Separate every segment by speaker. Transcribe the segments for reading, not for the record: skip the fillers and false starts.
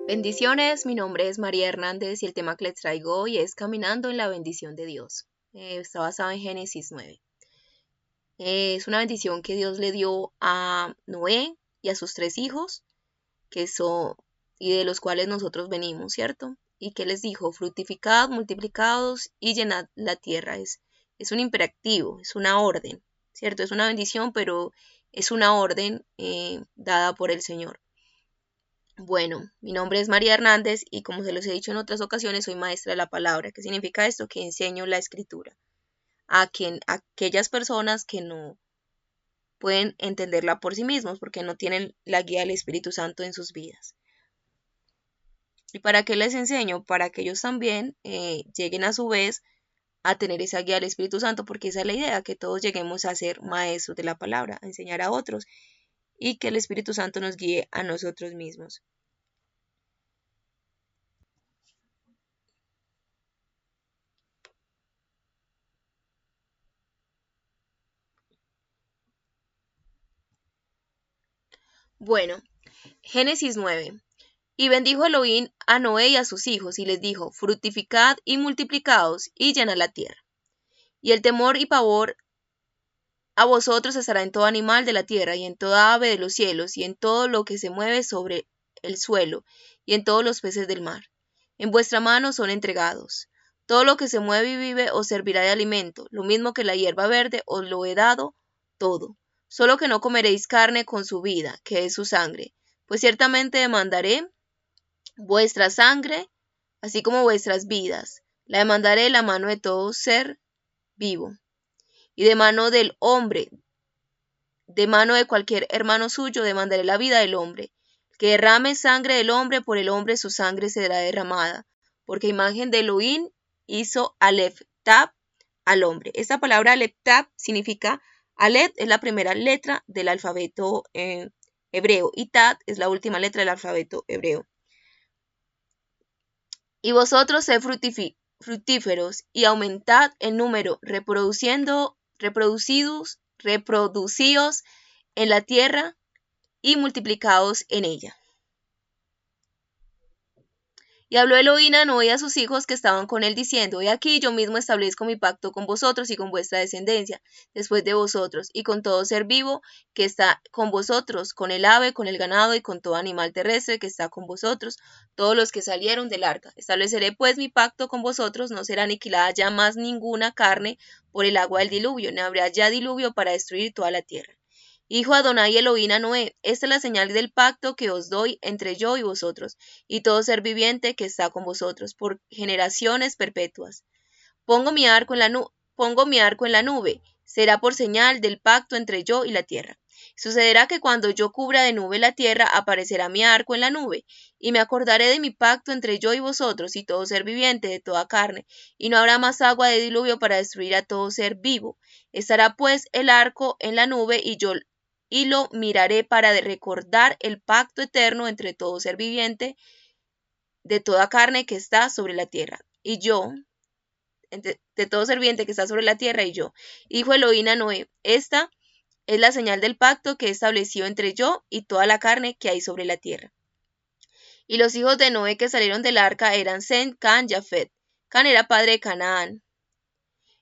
Speaker 1: Bendiciones, mi nombre es María Hernández y el tema que les traigo hoy es Caminando en la bendición de Dios. Está basado en Génesis 9. Es una bendición que Dios le dio a Noé y a sus 3 hijos, que son, y de los cuales nosotros venimos, ¿cierto? Y que les dijo, fructificad, multiplicados y llenad la tierra. Es un imperativo, es una orden, ¿cierto? Es una bendición, pero es una orden dada por el Señor. Bueno, mi nombre es María Hernández y como se los he dicho en otras ocasiones, soy maestra de la palabra. ¿Qué significa esto? Que enseño la escritura a aquellas personas que no pueden entenderla por sí mismos porque no tienen la guía del Espíritu Santo en sus vidas. ¿Y para qué les enseño? Para que ellos también lleguen a su vez a tener esa guía del Espíritu Santo, porque esa es la idea, que todos lleguemos a ser maestros de la palabra, a enseñar a otros y que el Espíritu Santo nos guíe a nosotros mismos. Bueno, Génesis 9. Y bendijo Elohim a Noé y a sus hijos, y les dijo, fructificad y multiplicaos, y llenad la tierra. Y el temor y pavor a vosotros estará en todo animal de la tierra, y en toda ave de los cielos, y en todo lo que se mueve sobre el suelo, y en todos los peces del mar. En vuestra mano son entregados. Todo lo que se mueve y vive os servirá de alimento, lo mismo que la hierba verde os lo he dado todo. Solo que no comeréis carne con su vida, que es su sangre, pues ciertamente demandaré vuestra sangre, así como vuestras vidas, la demandaré la mano de todo ser vivo, y de mano del hombre, de mano de cualquier hermano suyo, demandaré la vida del hombre. Que derrame sangre del hombre, por el hombre su sangre será derramada, porque imagen de Elohim hizo Aleph Tab al hombre. Esta palabra Aleph Tab significa, Aleph es la primera letra del alfabeto hebreo y Tab es la última letra del alfabeto hebreo. Y vosotros sed fructíferos y aumentad en número, reproducíos en la tierra y multiplicaos en ella. Y habló Elohim a Noé y a sus hijos que estaban con él, diciendo, he aquí yo mismo establezco mi pacto con vosotros y con vuestra descendencia, después de vosotros, y con todo ser vivo que está con vosotros, con el ave, con el ganado y con todo animal terrestre que está con vosotros, todos los que salieron del arca. Estableceré pues mi pacto con vosotros, no será aniquilada ya más ninguna carne por el agua del diluvio, ni habrá ya diluvio para destruir toda la tierra. Hijo Adonai Elohim a Noé, esta es la señal del pacto que os doy entre yo y vosotros, y todo ser viviente que está con vosotros, por generaciones perpetuas. Pongo mi arco en la nube, será por señal del pacto entre yo y la tierra. Sucederá que cuando yo cubra de nube la tierra, aparecerá mi arco en la nube, y me acordaré de mi pacto entre yo y vosotros y todo ser viviente de toda carne, y no habrá más agua de diluvio para destruir a todo ser vivo. Estará pues el arco en la nube, y lo miraré para recordar el pacto eterno entre todo ser viviente de toda carne que está sobre la tierra. Y yo, de todo ser viviente que está sobre la tierra y yo. Y dijo Elohim a Noé, esta es la señal del pacto que he establecido entre yo y toda la carne que hay sobre la tierra. Y los hijos de Noé que salieron del arca eran Sem, Can, Jafet. Can era padre de Canaán.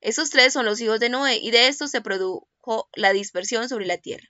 Speaker 1: Esos 3 son los hijos de Noé, y de estos se produjo la dispersión sobre la tierra.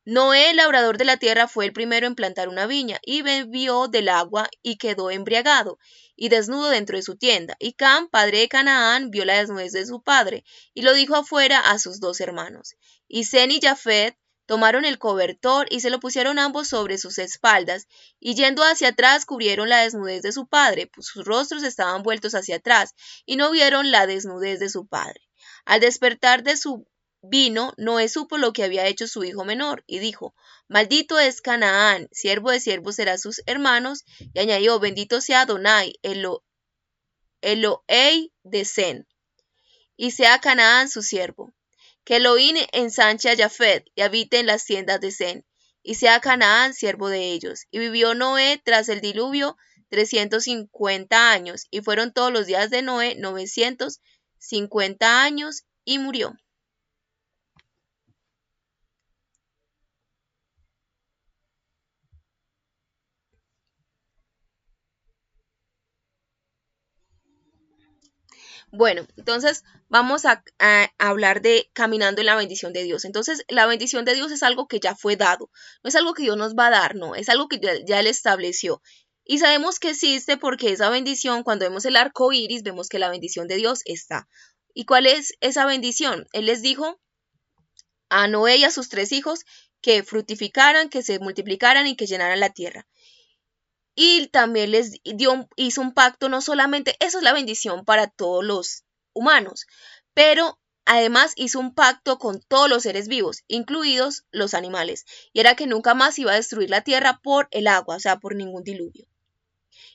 Speaker 1: Noé, labrador de la tierra, fue el primero en plantar una viña, y bebió del agua, y quedó embriagado, y desnudo dentro de su tienda. Y Cam, padre de Canaán, vio la desnudez de su padre, y lo dijo afuera a sus 2 hermanos. Y Sem y Jafet tomaron el cobertor, y se lo pusieron ambos sobre sus espaldas, y yendo hacia atrás cubrieron la desnudez de su padre, pues sus rostros estaban vueltos hacia atrás, y no vieron la desnudez de su padre. Al despertar de su vino, Noé supo lo que había hecho su hijo menor, y dijo, maldito es Canaán, siervo de siervos será sus hermanos, y añadió, bendito sea Adonai, Elohei de Sen, y sea Canaán su siervo. Que Elohim ensanche a Jafet, y habite en las tiendas de Sen, y sea Canaán siervo de ellos. Y vivió Noé tras el diluvio 350 años, y fueron todos los días de Noé 950 años, y murió. Bueno, entonces vamos a hablar de caminando en la bendición de Dios. Entonces, la bendición de Dios es algo que ya fue dado, no es algo que Dios nos va a dar, no, es algo que ya Él estableció. Y sabemos que existe porque esa bendición, cuando vemos el arco iris, vemos que la bendición de Dios está. ¿Y cuál es esa bendición? Él les dijo a Noé y a sus 3 hijos que fructificaran, que se multiplicaran y que llenaran la tierra. Y también hizo un pacto, no solamente, eso es la bendición para todos los humanos, pero además hizo un pacto con todos los seres vivos, incluidos los animales, y era que nunca más iba a destruir la tierra por el agua, o sea, por ningún diluvio.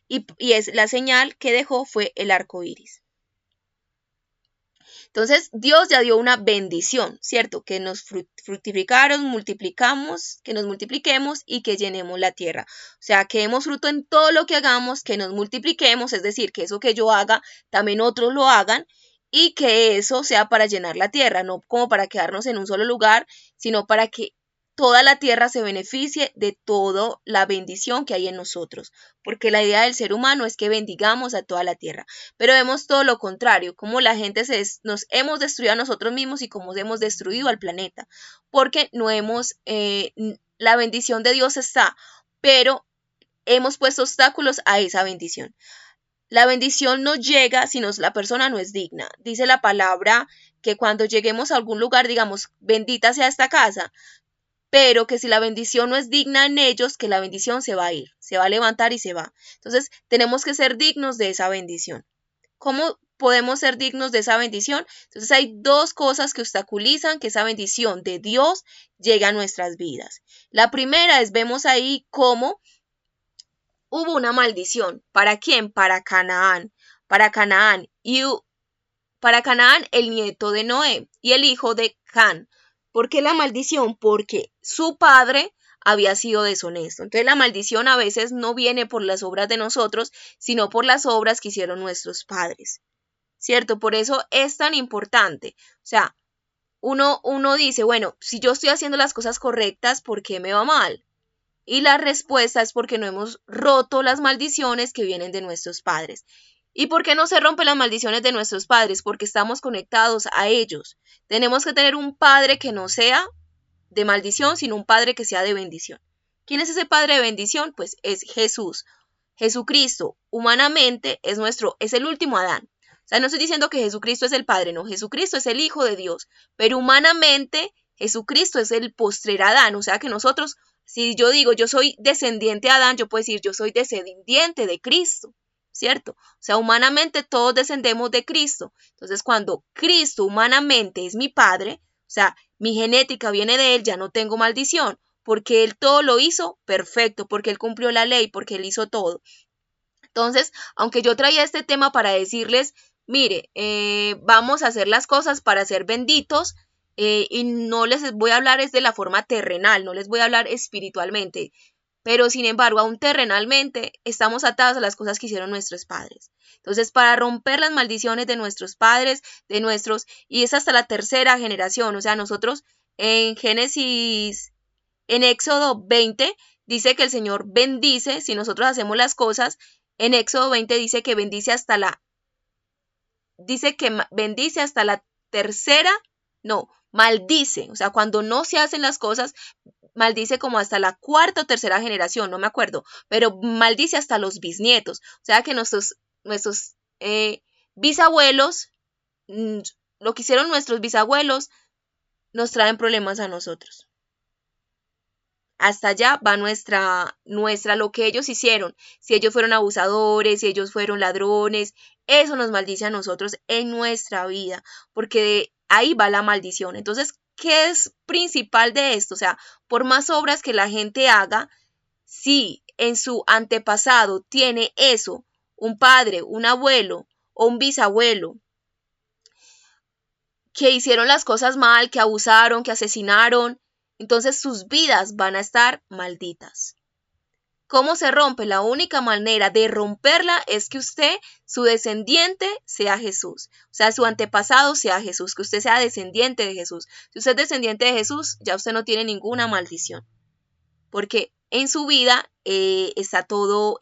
Speaker 1: Y es la señal que dejó fue el arco iris. Entonces, Dios ya dio una bendición, ¿cierto? Que nos fructificaron, multiplicamos, que nos multipliquemos y que llenemos la tierra. O sea, que demos fruto en todo lo que hagamos, que nos multipliquemos, es decir, que eso que yo haga, también otros lo hagan y que eso sea para llenar la tierra, no como para quedarnos en un solo lugar, sino para que toda la tierra se beneficie de toda la bendición que hay en nosotros, porque la idea del ser humano es que bendigamos a toda la tierra, pero vemos todo lo contrario, cómo la gente nos hemos destruido a nosotros mismos y cómo hemos destruido al planeta, porque no hemos, la bendición de Dios está, pero hemos puesto obstáculos a esa bendición. La bendición no llega si la persona no es digna. Dice la palabra que cuando lleguemos a algún lugar, digamos, bendita sea esta casa, pero que si la bendición no es digna en ellos, que la bendición se va a ir, se va a levantar y se va. Entonces, tenemos que ser dignos de esa bendición. ¿Cómo podemos ser dignos de esa bendición? Entonces, hay 2 cosas que obstaculizan que esa bendición de Dios llegue a nuestras vidas. La primera es, vemos ahí cómo hubo una maldición. ¿Para quién? Para Canaán. Para Canaán. Y para Canaán, el nieto de Noé y el hijo de Can. ¿Por qué la maldición? Porque su padre había sido deshonesto. Entonces la maldición a veces no viene por las obras de nosotros, sino por las obras que hicieron nuestros padres. ¿Cierto? Por eso es tan importante. O sea, uno dice, bueno, si yo estoy haciendo las cosas correctas, ¿por qué me va mal? Y la respuesta es porque no hemos roto las maldiciones que vienen de nuestros padres. ¿Y por qué no se rompen las maldiciones de nuestros padres? Porque estamos conectados a ellos. Tenemos que tener un padre que no sea de maldición, sino un padre que sea de bendición. ¿Quién es ese padre de bendición? Pues es Jesús. Jesucristo, humanamente, es el último Adán. O sea, no estoy diciendo que Jesucristo es el Padre, no, Jesucristo es el Hijo de Dios, pero humanamente Jesucristo es el postrer Adán, o sea que nosotros, si yo digo yo soy descendiente de Adán, yo puedo decir yo soy descendiente de Cristo, ¿cierto? O sea, humanamente todos descendemos de Cristo. Entonces, cuando Cristo humanamente es mi Padre, o sea, mi genética viene de Él, ya no tengo maldición, porque Él todo lo hizo perfecto, porque Él cumplió la ley, porque Él hizo todo. Entonces, aunque yo traía este tema para decirles, mire, vamos a hacer las cosas para ser benditos, y no les voy a hablar es de la forma terrenal, no les voy a hablar espiritualmente, pero sin embargo, aún terrenalmente estamos atados a las cosas que hicieron nuestros padres. Entonces, para romper las maldiciones de nuestros padres, y es hasta la 3.ª generación, o sea, nosotros en Génesis, en Éxodo 20, dice que el Señor bendice si nosotros hacemos las cosas. En Éxodo 20 dice que bendice hasta la 3.ª, no, maldice, o sea, cuando no se hacen las cosas, maldice como hasta la 4.ª o 3.ª generación, no me acuerdo, pero maldice hasta los bisnietos, o sea que nuestros bisabuelos, lo que hicieron nuestros bisabuelos, nos traen problemas a nosotros. Hasta allá va lo que ellos hicieron. Si ellos fueron abusadores, si ellos fueron ladrones, eso nos maldice a nosotros en nuestra vida, porque de ahí va la maldición. Entonces, ¿qué es principal de esto? O sea, por más obras que la gente haga, si en su antepasado tiene eso, un padre, un abuelo o un bisabuelo, que hicieron las cosas mal, que abusaron, que asesinaron, entonces sus vidas van a estar malditas. ¿Cómo se rompe? La única manera de romperla es que usted, su descendiente, sea Jesús. O sea, su antepasado sea Jesús, que usted sea descendiente de Jesús. Si usted es descendiente de Jesús, ya usted no tiene ninguna maldición. Porque en su vida, está todo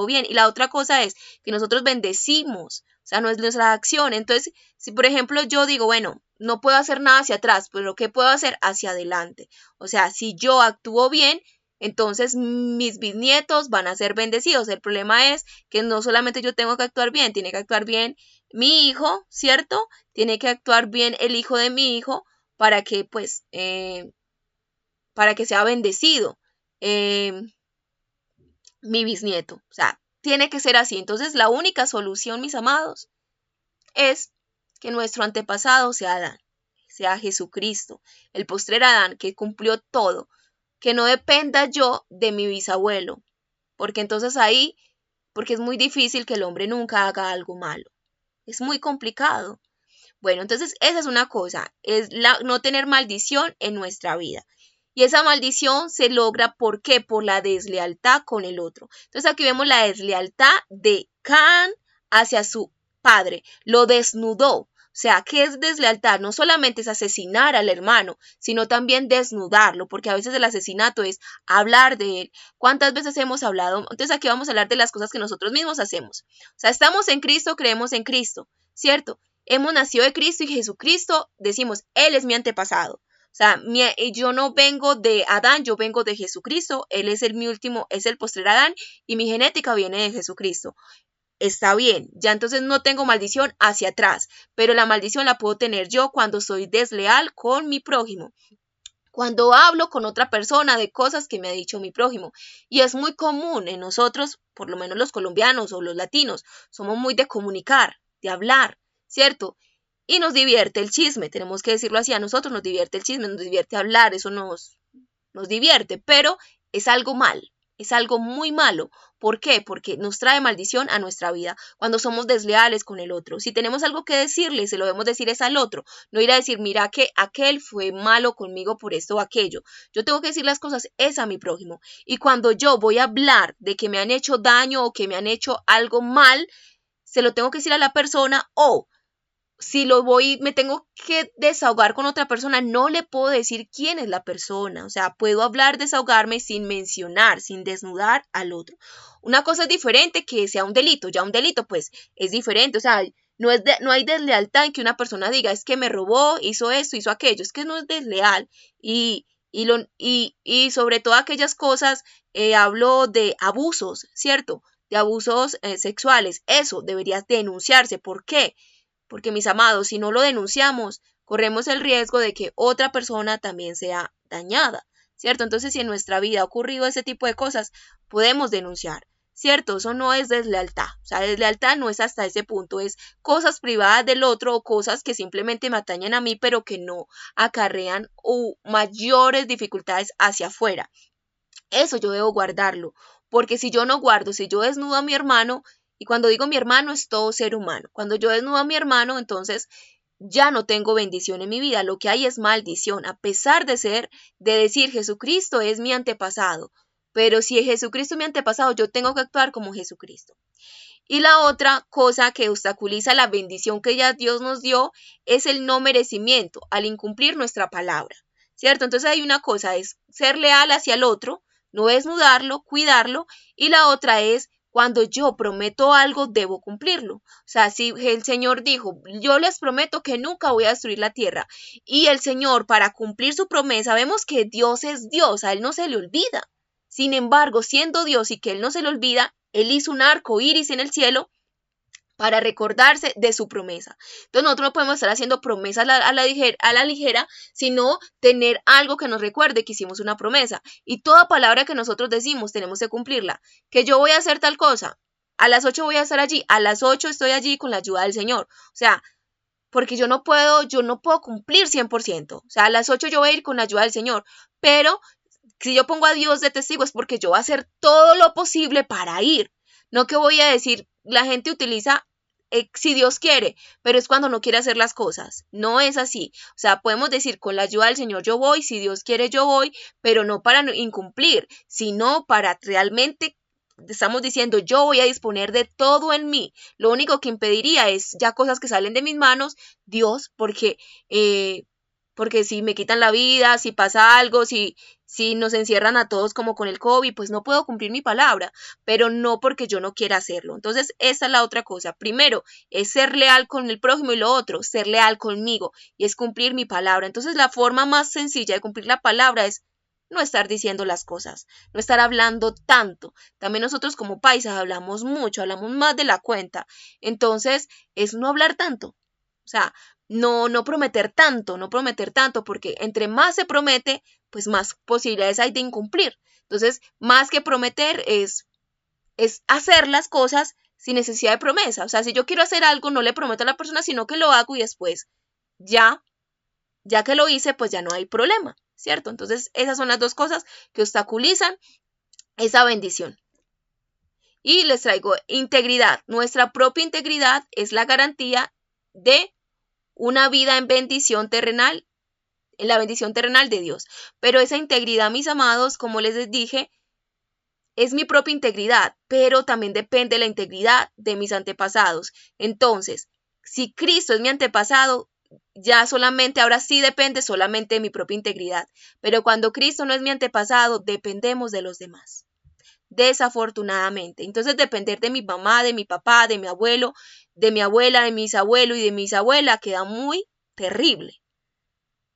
Speaker 1: bien. Y la otra cosa es que nosotros bendecimos, o sea, no es nuestra acción. Entonces, si por ejemplo yo digo, bueno, no puedo hacer nada hacia atrás, pero ¿qué puedo hacer hacia adelante? O sea, si yo actúo bien, entonces mis bisnietos van a ser bendecidos. El problema es que no solamente yo tengo que actuar bien, tiene que actuar bien mi hijo, ¿cierto? Tiene que actuar bien el hijo de mi hijo para que, pues, para que sea bendecido mi bisnieto. O sea, tiene que ser así. Entonces, la única solución, mis amados, es que nuestro antepasado sea Adán, sea Jesucristo, el postrer Adán que cumplió todo, que no dependa yo de mi bisabuelo, porque entonces ahí, porque es muy difícil que el hombre nunca haga algo malo. Es muy complicado. Bueno, entonces esa es una cosa, es no tener maldición en nuestra vida. Y esa maldición se logra, ¿por qué? Por la deslealtad con el otro. Entonces aquí vemos la deslealtad de Caán hacia su padre. Lo desnudó. O sea, ¿qué es deslealtad? No solamente es asesinar al hermano, sino también desnudarlo, porque a veces el asesinato es hablar de él. ¿Cuántas veces hemos hablado? Entonces aquí vamos a hablar de las cosas que nosotros mismos hacemos. O sea, estamos en Cristo, creemos en Cristo, ¿cierto? Hemos nacido de Cristo y Jesucristo, decimos, Él es mi antepasado. O sea, yo no vengo de Adán, yo vengo de Jesucristo. Él es mi último, es el postrer Adán y mi genética viene de Jesucristo. Está bien, ya entonces no tengo maldición hacia atrás, pero la maldición la puedo tener yo cuando soy desleal con mi prójimo. Cuando hablo con otra persona de cosas que me ha dicho mi prójimo. Y es muy común en nosotros, por lo menos los colombianos o los latinos, somos muy de comunicar, de hablar, ¿cierto? Y nos divierte el chisme, tenemos que decirlo así, a nosotros nos divierte el chisme, nos divierte hablar, eso nos divierte, pero es algo mal, es algo muy malo. ¿Por qué? Porque nos trae maldición a nuestra vida cuando somos desleales con el otro. Si tenemos algo que decirle, se lo debemos decir es al otro, no ir a decir, mira que aquel fue malo conmigo por esto o aquello. Yo tengo que decir las cosas es a mi prójimo. Y cuando yo voy a hablar de que me han hecho daño o que me han hecho algo mal, se lo tengo que decir a la persona o si me tengo que desahogar con otra persona, no le puedo decir quién es la persona. O sea, puedo hablar, desahogarme sin mencionar, sin desnudar al otro. Una cosa es diferente que sea un delito. Ya un delito, pues, es diferente. O sea, no hay deslealtad en que una persona diga, es que me robó, hizo esto, hizo aquello. Es que no es desleal. Y sobre todo aquellas cosas, hablo de abusos, ¿cierto? De abusos sexuales. Eso debería denunciarse. ¿Por qué? Porque mis amados, si no lo denunciamos, corremos el riesgo de que otra persona también sea dañada, ¿cierto? Entonces, si en nuestra vida ha ocurrido ese tipo de cosas, podemos denunciar, ¿cierto? Eso no es deslealtad, o sea, deslealtad no es hasta ese punto, es cosas privadas del otro o cosas que simplemente me atañen a mí, pero que no acarrean mayores dificultades hacia afuera. Eso yo debo guardarlo, porque si yo no guardo, si yo desnudo a mi hermano, y cuando digo mi hermano es todo ser humano, cuando yo desnudo a mi hermano, entonces ya no tengo bendición en mi vida, lo que hay es maldición, a pesar de decir Jesucristo es mi antepasado, pero si Jesucristo es mi antepasado, yo tengo que actuar como Jesucristo. Y la otra cosa que obstaculiza la bendición que ya Dios nos dio es el no merecimiento al incumplir nuestra palabra, ¿cierto? Entonces hay una cosa, es ser leal hacia el otro, no desnudarlo, cuidarlo, y la otra es cuando yo prometo algo, debo cumplirlo. O sea, si el Señor dijo, yo les prometo que nunca voy a destruir la tierra, y el Señor para cumplir su promesa, vemos que Dios es Dios, a Él no se le olvida. Sin embargo, siendo Dios y que Él no se le olvida, Él hizo un arco iris en el cielo para recordarse de su promesa. Entonces nosotros no podemos estar haciendo promesas a la ligera, sino tener algo que nos recuerde que hicimos una promesa. Y toda palabra que nosotros decimos tenemos que cumplirla. Que yo voy a hacer tal cosa, a las 8 voy a estar allí, a las 8 estoy allí con la ayuda del Señor. O sea, porque yo no puedo cumplir 100%. O sea, a las 8 yo voy a ir con la ayuda del Señor, pero si yo pongo a Dios de testigo es porque yo voy a hacer todo lo posible para ir. No que voy a decir, la gente utiliza si Dios quiere, pero es cuando no quiere hacer las cosas. No es así. O sea, podemos decir, con la ayuda del Señor yo voy, si Dios quiere yo voy, pero no para incumplir, sino para realmente, estamos diciendo, yo voy a disponer de todo en mí. Lo único que impediría es ya cosas que salen de mis manos, Dios, porque porque si me quitan la vida, si pasa algo, si nos encierran a todos como con el COVID, pues no puedo cumplir mi palabra, pero no porque yo no quiera hacerlo. Entonces, esa es la otra cosa. Primero, es ser leal con el prójimo y lo otro, ser leal conmigo y es cumplir mi palabra. Entonces, la forma más sencilla de cumplir la palabra es no estar diciendo las cosas, no estar hablando tanto. También nosotros como paisas hablamos mucho, hablamos más de la cuenta. Entonces, es no hablar tanto. O sea, no prometer tanto, porque entre más se promete, pues más posibilidades hay de incumplir. Entonces, más que prometer es hacer las cosas sin necesidad de promesa. O sea, si yo quiero hacer algo, no le prometo a la persona, sino que lo hago y después ya que lo hice, pues ya no hay problema, ¿cierto? Entonces, esas son las dos cosas que obstaculizan esa bendición. Y les traigo integridad. Nuestra propia integridad es la garantía de una vida en bendición terrenal, en la bendición terrenal de Dios. Pero esa integridad, mis amados, como les dije, es mi propia integridad, pero también depende de la integridad de mis antepasados. Entonces, si Cristo es mi antepasado, ya solamente, ahora sí depende solamente de mi propia integridad. Pero cuando Cristo no es mi antepasado, dependemos de los demás. Desafortunadamente. Entonces, depender de mi mamá, de mi papá, de mi abuelo, de mi abuela, de mis abuelos y de mis abuelas queda muy terrible.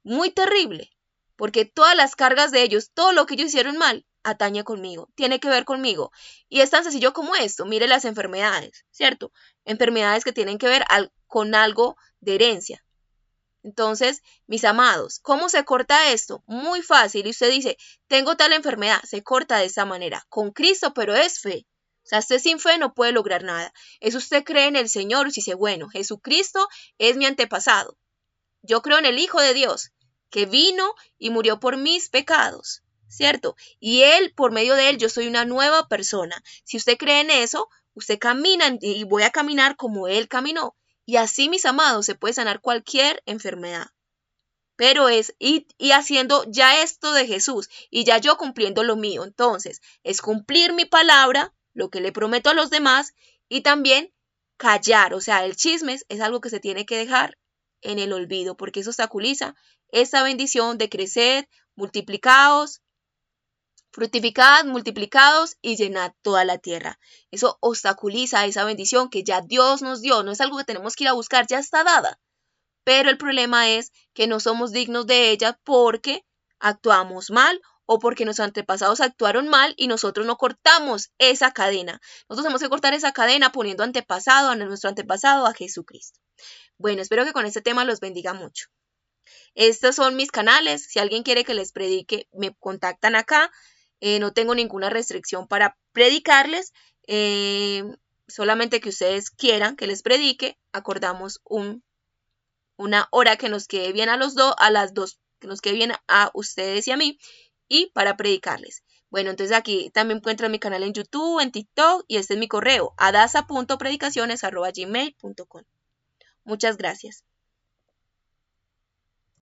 Speaker 1: Muy terrible. Porque todas las cargas de ellos, todo lo que ellos hicieron mal, atañe conmigo, tiene que ver conmigo. Y es tan sencillo como esto. Mire las enfermedades, ¿cierto? Enfermedades que tienen que ver con algo de herencia. Entonces, mis amados, ¿cómo se corta esto? Muy fácil. Y usted dice, tengo tal enfermedad, se corta de esa manera. Con Cristo, pero es fe. O sea, usted sin fe no puede lograr nada. Es usted cree en el Señor y dice, bueno, Jesucristo es mi antepasado. Yo creo en el Hijo de Dios, que vino y murió por mis pecados, ¿cierto? Y Él, por medio de Él, yo soy una nueva persona. Si usted cree en eso, usted camina y voy a caminar como Él caminó. Y así, mis amados, se puede sanar cualquier enfermedad. Pero y haciendo ya esto de Jesús y ya yo cumpliendo lo mío. Entonces, es cumplir mi palabra, lo que le prometo a los demás y también callar. O sea, el chisme es algo que se tiene que dejar en el olvido porque eso obstaculiza esa bendición de crecer, multiplicados, fructificad, multiplicados y llenad toda la tierra. Eso obstaculiza esa bendición que ya Dios nos dio. No es algo que tenemos que ir a buscar, ya está dada. Pero el problema es que no somos dignos de ella porque actuamos mal o porque nuestros antepasados actuaron mal y nosotros no cortamos esa cadena. Nosotros tenemos que cortar esa cadena poniendo antepasado a nuestro antepasado, a Jesucristo. Bueno, espero que con este tema los bendiga mucho. Estos son mis canales. Si alguien quiere que les predique, me contactan acá. No tengo ninguna restricción para predicarles. Solamente que ustedes quieran que les predique, acordamos una hora que nos quede bien a las dos, que nos quede bien a ustedes y a mí, y para predicarles. Bueno, entonces aquí también encuentran mi canal en YouTube, en TikTok, y este es mi correo, adasa.predicaciones@gmail.com. Muchas gracias.